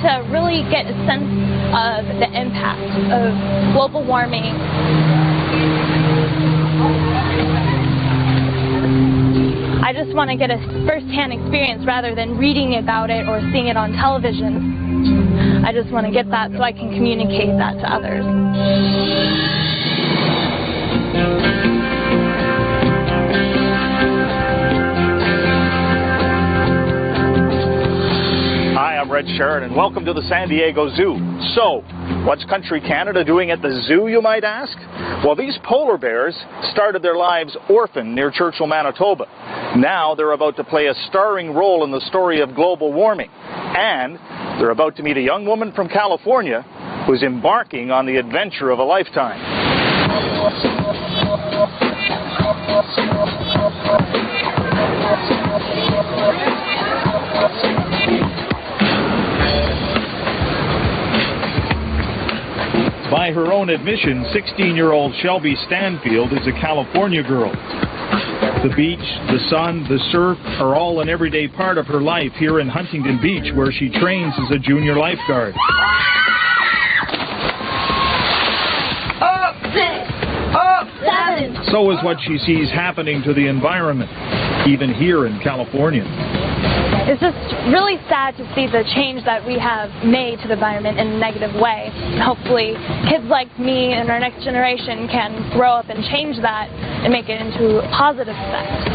to really get a sense of the impact of global warming. I just want to get a first-hand experience rather than reading about it or seeing it on television. I just want to get that so I can communicate that to others. Hi, I'm Red Sharon, and welcome to the San Diego Zoo. So, what's Country Canada doing at the zoo, you might ask? Well, these polar bears started their lives orphaned near Churchill, Manitoba. Now they're about to play a starring role in the story of global warming. And they're about to meet a young woman from California who's embarking on the adventure of a lifetime. By her own admission, 16-year-old Shelby Stanfield is a California girl. The beach, the sun, the surf are all an everyday part of her life here in Huntington Beach, where she trains as a junior lifeguard. So is what she sees happening to the environment, even here in California. It's just really sad to see the change that we have made to the environment in a negative way. Hopefully kids like me and our next generation can grow up and change that and make it into a positive effect.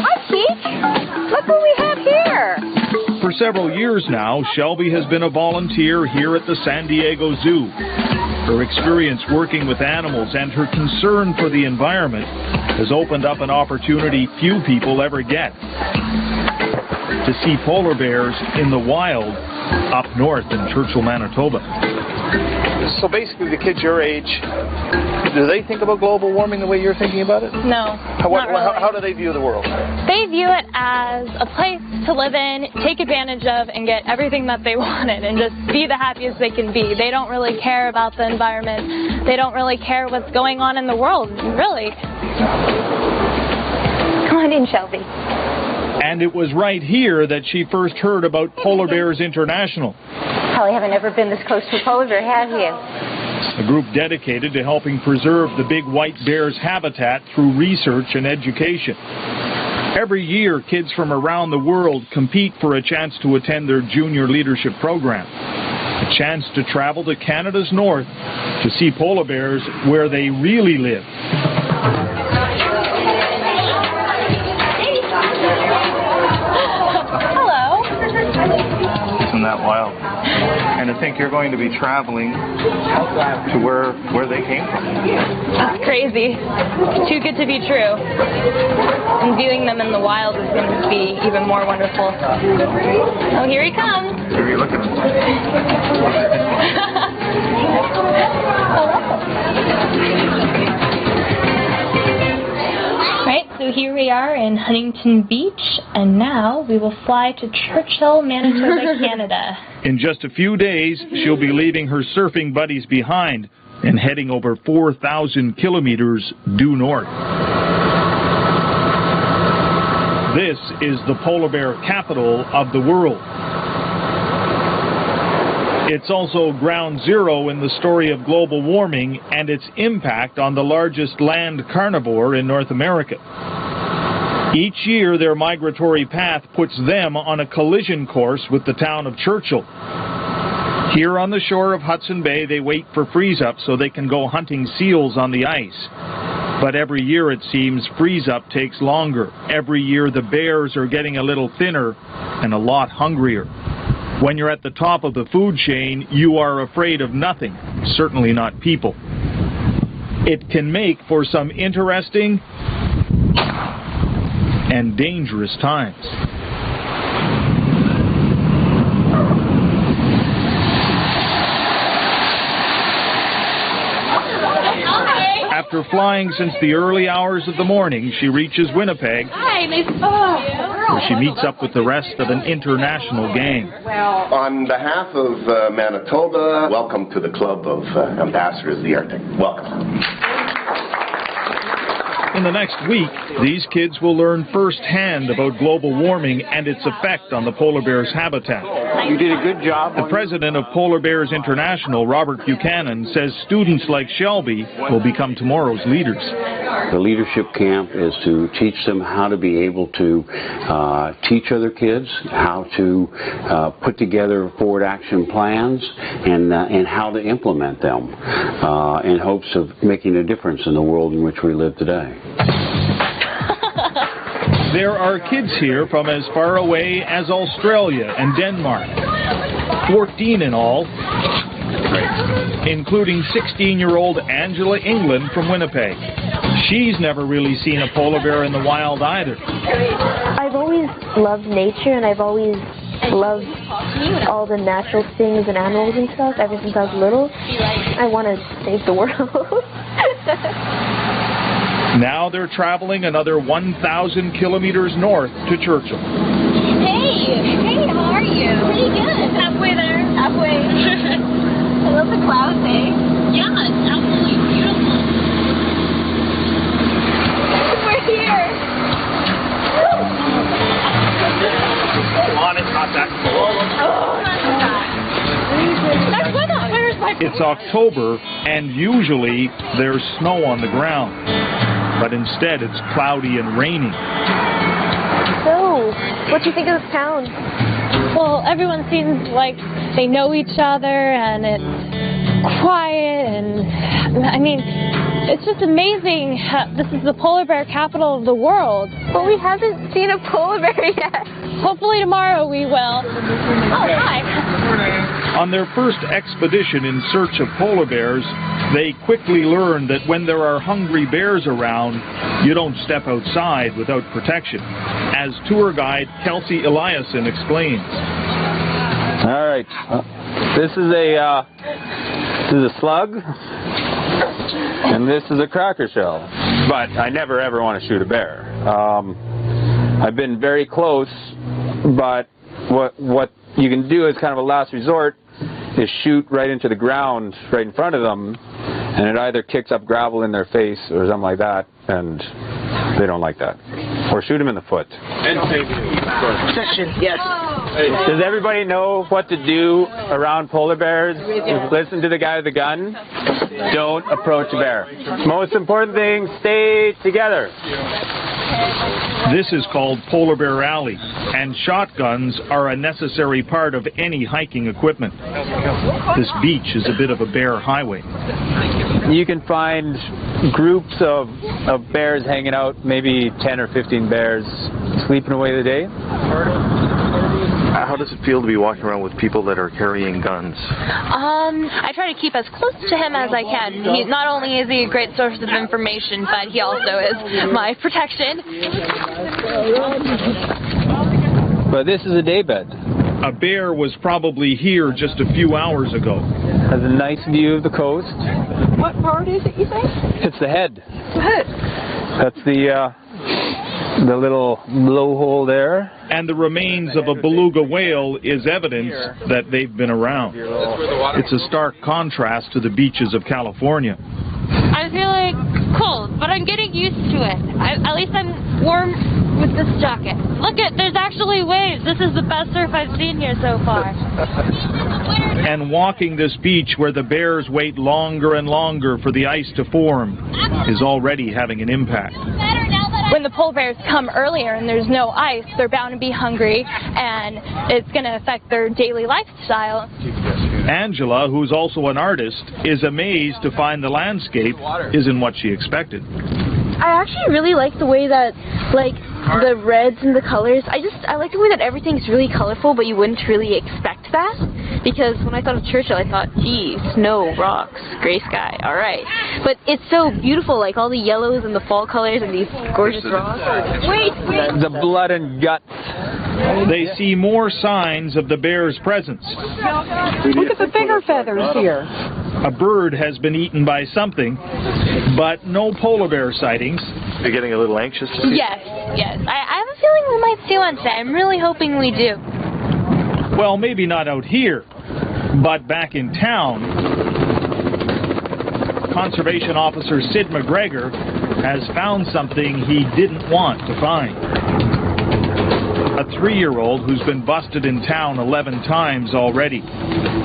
Hi, Peach. Look what we have here. For several years now, Shelby has been a volunteer here at the San Diego Zoo. Her experience working with animals and her concern for the environment has opened up an opportunity few people ever get: to see polar bears in the wild up north in Churchill, Manitoba. So basically, the kids your age, do they think about global warming the way you're thinking about it? No, not really. How do they view the world? They view it as a place to live in, take advantage of, and get everything that they wanted, and just be the happiest they can be. They don't really care about the environment. They don't really care what's going on in the world, really. Come on in, Shelby. And it was right here that she first heard about Polar Bears International. Probably haven't ever been this close to a polar bear, have you? A group dedicated to helping preserve the big white bear's habitat through research and education. Every year, kids from around the world compete for a chance to attend their junior leadership program. A chance to travel to Canada's north to see polar bears where they really live. Hello. Isn't that wild? And to think you're going to be traveling to where they came from. That's crazy. Too good to be true. And viewing them in the wild is going to be even more wonderful. Oh, here he comes. Who are you looking at? Right, so here we are in Huntington Beach, and now we will fly to Churchill, Manitoba, Canada. In just a few days, she'll be leaving her surfing buddies behind and heading over 4,000 kilometers due north. This is the polar bear capital of the world. It's also ground zero in the story of global warming and its impact on the largest land carnivore in North America. Each year, their migratory path puts them on a collision course with the town of Churchill. Here on the shore of Hudson Bay, they wait for freeze-up so they can go hunting seals on the ice. But every year, it seems, freeze-up takes longer. Every year, the bears are getting a little thinner and a lot hungrier. When you're at the top of the food chain, you are afraid of nothing, certainly not people. It can make for some interesting and dangerous times. After flying since the early hours of the morning, she reaches Winnipeg, where she meets up with the rest of an international gang. On behalf of Manitoba, welcome to the Club of Ambassadors of the Arctic. Welcome. In the next week, these kids will learn firsthand about global warming and its effect on the polar bear's habitat. You did a good job. The president of Polar Bears International, Robert Buchanan, says students like Shelby will become tomorrow's leaders. The leadership camp is to teach them how to be able to teach other kids, how to put together forward action plans, and how to implement them in hopes of making a difference in the world in which we live today. There are kids here from as far away as Australia and Denmark, 14 in all, including 16-year-old Angela England from Winnipeg. She's never really seen a polar bear in the wild either. I've always loved nature, and I've always loved all the natural things and animals and stuff ever since I was little. I want to save the world. Now they're traveling another 1,000 kilometers north to Churchill. Hey, how are you? Pretty good. Halfway there. Halfway. I love the clouds, eh? Yeah, it's absolutely beautiful. We're here. Come on, it's not that cold. It's October, and usually there's snow on the ground. But instead, it's cloudy and rainy. So, what do you think of this town? Well, everyone seems like they know each other, and it's quiet, and I mean, it's just amazing. This is the polar bear capital of the world. But we haven't seen a polar bear yet. Hopefully tomorrow we will. Oh, hi. On their first expedition in search of polar bears, they quickly learned that when there are hungry bears around, you don't step outside without protection, as tour guide Kelsey Eliason explains. All right, this is a slug, and this is a cracker shell. But I never ever want to shoot a bear. I've been very close, but what you can do as kind of a last resort is shoot right into the ground right in front of them, and it either kicks up gravel in their face or something like that, and they don't like that. Or shoot them in the foot. Protection, yes. Does everybody know what to do around polar bears? Listen to the guy with the gun. Don't approach a bear. Most important thing, stay together. This is called Polar Bear Alley, and shotguns are a necessary part of any hiking equipment. This beach is a bit of a bear highway. You can find groups of bears hanging out, maybe 10 or 15 bears sleeping away the day. How does it feel to be walking around with people that are carrying guns? I try to keep as close to him as I can. Not only is he a great source of information, but he also is my protection. But this is a daybed. A bear was probably here just a few hours ago. Has a nice view of the coast. What part is it, you think? It's the head. The head. That's the little blowhole there. And the remains of a beluga whale is evidence that they've been around. It's a stark contrast to the beaches of California. I'm feeling cold, but I'm getting used to it. At least I'm warm with this jacket. Look, there's actually waves. This is the best surf I've seen here so far. And walking this beach where the bears wait longer and longer for the ice to form is already having an impact. When the polar bears come earlier and there's no ice, they're bound to be hungry, and it's going to affect their daily lifestyle. Angela, who's also an artist, is amazed to find the landscape isn't what she expected. I actually really like the way that, like, the reds and the colors. I like the way that everything's really colorful, but you wouldn't really expect that. Because when I thought of Churchill, I thought, gee, snow, rocks, gray sky, all right. But it's so beautiful, like all the yellows and the fall colors and these gorgeous rocks. Wait. The blood and guts. They see more signs of the bear's presence. Look at the bigger feathers here. A bird has been eaten by something, but no polar bear sightings. You're getting a little anxious to see? Yes. I have a feeling we might see one today. I'm really hoping we do. Well, maybe not out here, but back in town. Conservation Officer Sid McGregor has found something he didn't want to find. A 3-year-old who's been busted in town 11 times already.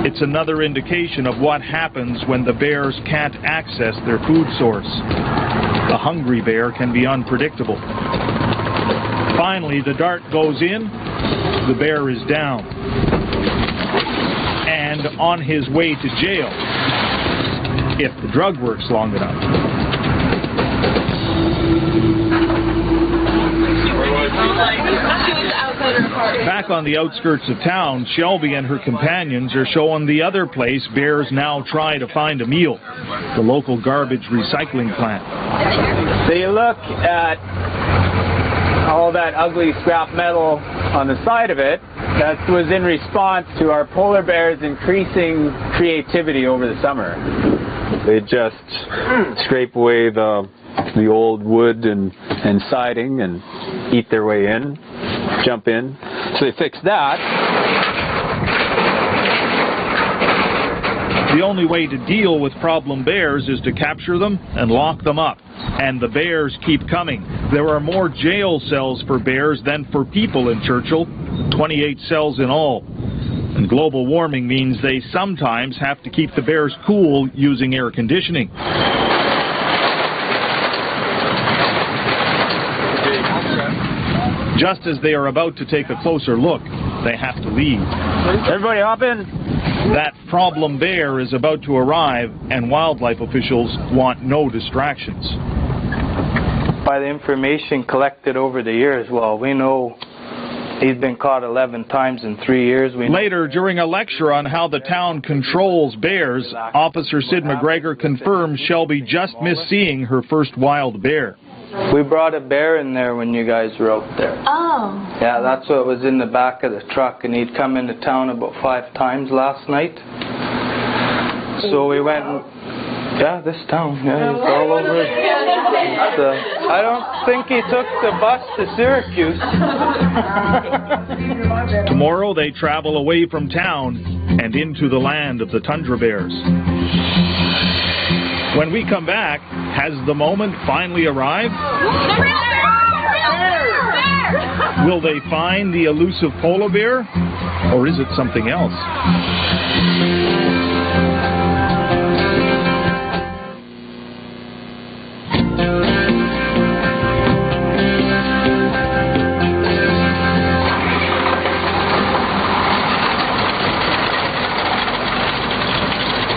It's another indication of what happens when the bears can't access their food source. A hungry bear can be unpredictable. Finally, the dart goes in, the bear is down, and on his way to jail, if the drug works long enough. Back on the outskirts of town, Shelby and her companions are showing the other place bears now try to find a meal, the local garbage recycling plant. So you look at all that ugly scrap metal on the side of it. That was in response to our polar bears' increasing creativity over the summer. They just scrape away the old wood and siding and eat their way in, jump in. So they fixed that. The only way to deal with problem bears is to capture them and lock them up. And the bears keep coming. There are more jail cells for bears than for people in Churchill, 28 cells in all. And global warming means they sometimes have to keep the bears cool using air conditioning. Just as they are about to take a closer look, they have to leave. Everybody hop in. That problem bear is about to arrive, and wildlife officials want no distractions. By the information collected over the years, well, we know he's been caught 11 times in 3 years. Later, during a lecture on how the town controls bears, Officer Sid McGregor confirms Shelby just missed seeing her first wild bear. We brought a bear in there when you guys were out there. Oh. Yeah, that's what was in the back of the truck, and he'd come into town about 5 times last night. So we went, yeah, this town, yeah, he's all over it. I don't think he took the bus to Syracuse. Tomorrow they travel away from town and into the land of the tundra bears. When we come back, has the moment finally arrived? Will they find the elusive polar bear, or is it something else?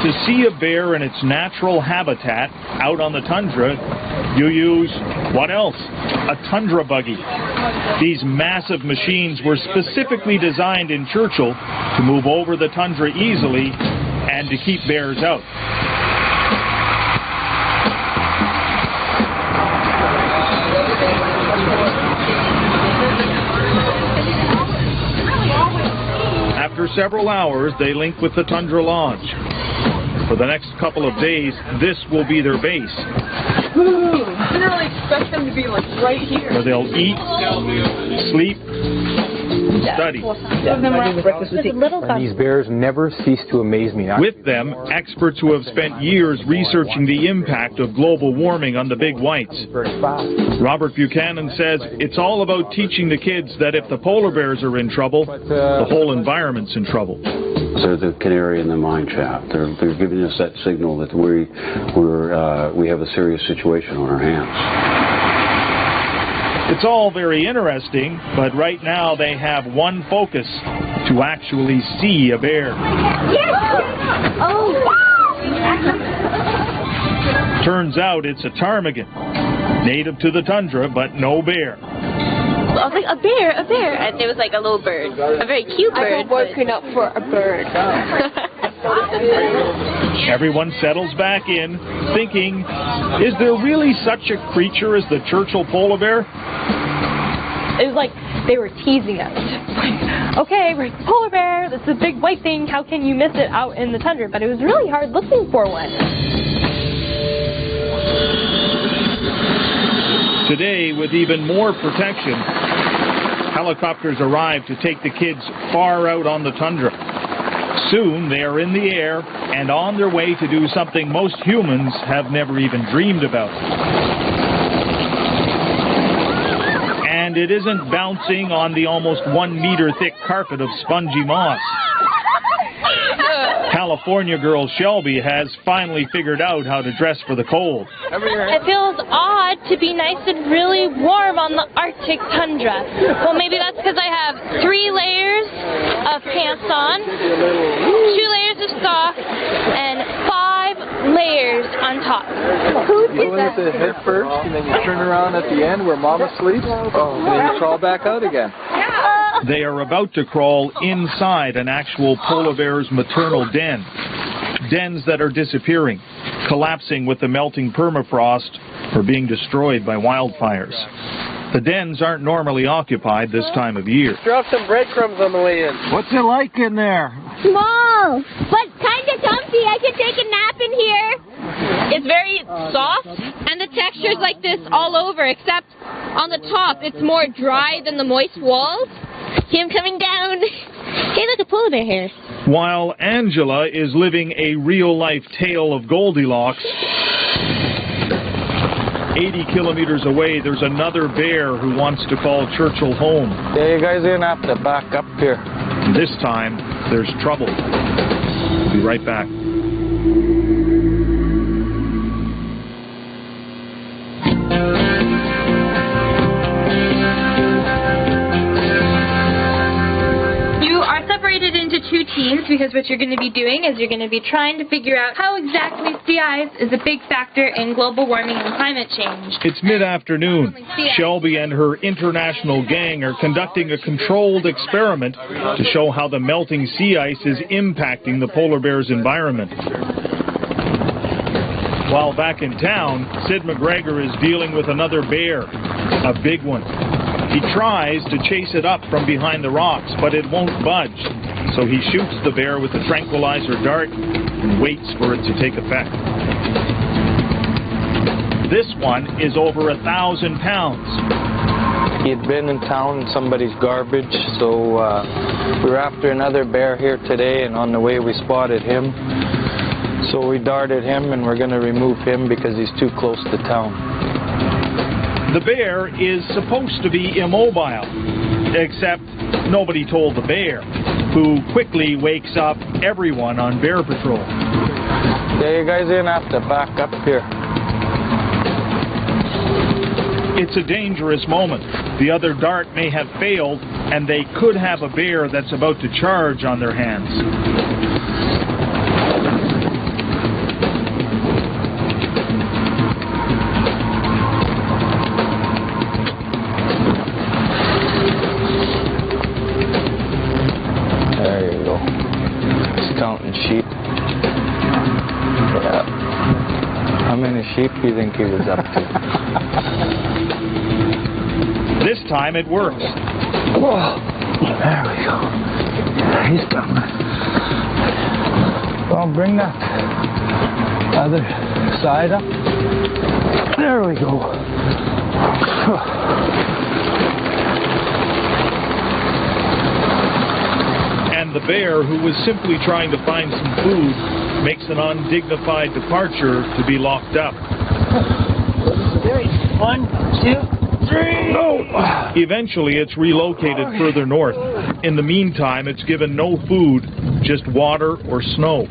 To see a bear in its natural habitat out on the tundra, you use, what else? A Tundra Buggy. These massive machines were specifically designed in Churchill to move over the tundra easily and to keep bears out. After several hours, they link with the Tundra Lodge. For the next couple of days, this will be their base. I didn't really expect them to be like right here. Where they'll eat, sleep, study. These bears never cease to amaze me. With them, experts who have spent years researching the impact of global warming on the big whites. Robert Buchanan says it's all about teaching the kids that if the polar bears are in trouble, the whole environment's in trouble. They're the canary in the mine shaft. They're giving us that signal that we have a serious situation on our hands. It's all very interesting, but right now they have one focus: to actually see a bear. Turns out it's a ptarmigan, native to the tundra, but no bear. I was like, a bear, and it was like a little bird, a very cute bird. I've been working up for a bird. Everyone settles back in, thinking, is there really such a creature as the Churchill polar bear? It was like they were teasing us. Like, okay, we're the polar bear. This is a big white thing. How can you miss it out in the tundra? But it was really hard looking for one. Today, with even more protection, helicopters arrive to take the kids far out on the tundra. Soon they are in the air and on their way to do something most humans have never even dreamed about. And it isn't bouncing on the almost 1 meter thick carpet of spongy moss. California girl Shelby has finally figured out how to dress for the cold. It feels odd to be nice and really warm on the Arctic tundra. Well, maybe that's because I have 3 layers of pants on, 2 layers of socks, and 5 layers on top. You go in at the head first, and then you turn around at the end where Mama sleeps, and then you crawl back out again. They are about to crawl inside an actual polar bear's maternal den. Dens that are disappearing, collapsing with the melting permafrost, or being destroyed by wildfires. The dens aren't normally occupied this time of year. Drop some breadcrumbs on the way in. What's it like in there? Small, but kind of comfy. I can take a nap in here. It's very soft, and the texture's like this all over, except on the top it's more dry than the moist walls. See him coming down. Hey, look, a polar bear here. While Angela is living a real-life tale of Goldilocks, 80 kilometers away, there's another bear who wants to call Churchill home. Yeah, you guys are going to have to back up here. This time, there's trouble. Be right back. Into 2 teams, because what you're going to be doing is you're going to be trying to figure out how exactly sea ice is a big factor in global warming and climate change. It's mid-afternoon. Shelby and her international gang are conducting a controlled experiment to show how the melting sea ice is impacting the polar bear's environment. While back in town, Sid McGregor is dealing with another bear, a big one. He tries to chase it up from behind the rocks, but it won't budge. So he shoots the bear with a tranquilizer dart and waits for it to take effect. This one is over 1,000 pounds. He had been in town in somebody's garbage, so we were after another bear here today, and on the way we spotted him. So we darted him, and we're going to remove him because he's too close to town. The bear is supposed to be immobile, except nobody told the bear, who quickly wakes up everyone on bear patrol. Yeah, you guys are going to have to back up here. It's a dangerous moment. The other dart may have failed, and they could have a bear that's about to charge on their hands. Sheep. Yeah. How many sheep do you think he was up to? This time it works. Whoa. There we go. He's done. Well, bring that other side up. There we go. The bear, who was simply trying to find some food, makes an undignified departure to be locked up. 1, 2, 3. No! Eventually, it's relocated further north. In the meantime, it's given no food, just water or snow.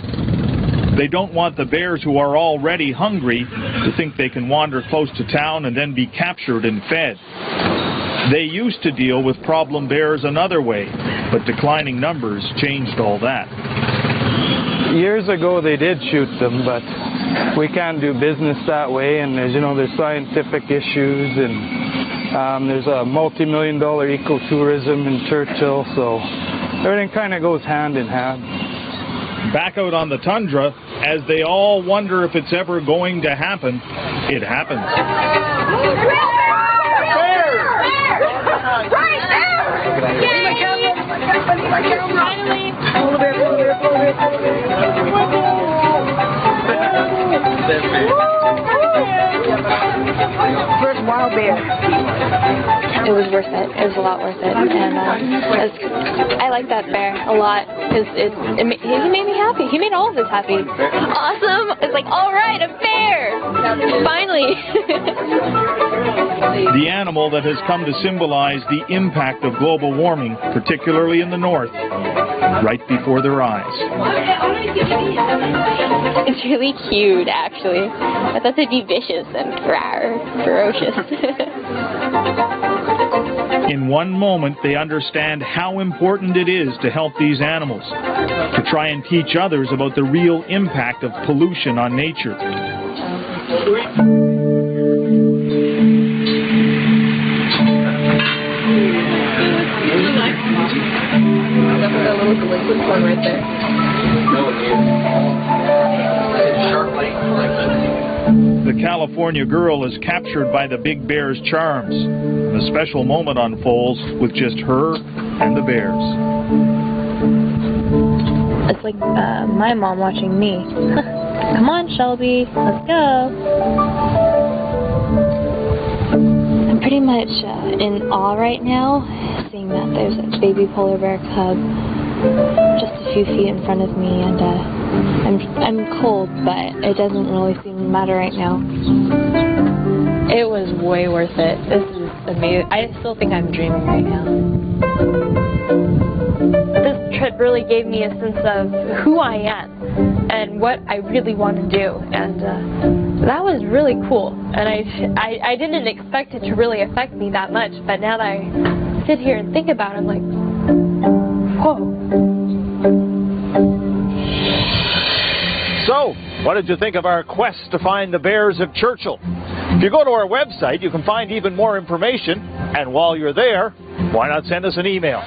They don't want the bears, who are already hungry, to think they can wander close to town and then be captured and fed. They used to deal with problem bears another way, but declining numbers changed all that. Years ago they did shoot them, but we can't do business that way, and there's scientific issues, and there's a multi-million-dollar ecotourism in Churchill, so everything kind of goes hand in hand. Back out on the tundra, as they all wonder if it's ever going to happen, it happens. First wild bear. it was worth it. It was a lot worth it. And I like that bear a lot because he made me happy. He made all of us happy. Awesome! It's like, all right, a bear! Finally! The animal that has come to symbolize the impact of global warming, particularly in the north, right before their eyes. It's really cute, actually. I thought they'd be vicious and ferocious. In one moment, they understand how important it is to help these animals, to try and teach others about the real impact of pollution on nature. That little delinquent one right there. The California girl is captured by the big bear's charms. A special moment unfolds with just her and the bears. It's like my mom watching me. Come on, Shelby, let's go. I'm pretty much in awe right now, seeing that there's a baby polar bear cub just a few feet in front of me, and I'm cold, but it doesn't really seem to matter right now. It was way worth it. This is amazing. I still think I'm dreaming right now. This trip really gave me a sense of who I am and what I really want to do, and that was really cool. And I didn't expect it to really affect me that much, but now that I sit here and think about it, I'm like, whoa. So, what did you think of our quest to find the bears of Churchill? If you go to our website, you can find even more information, and while you're there, why not send us an email?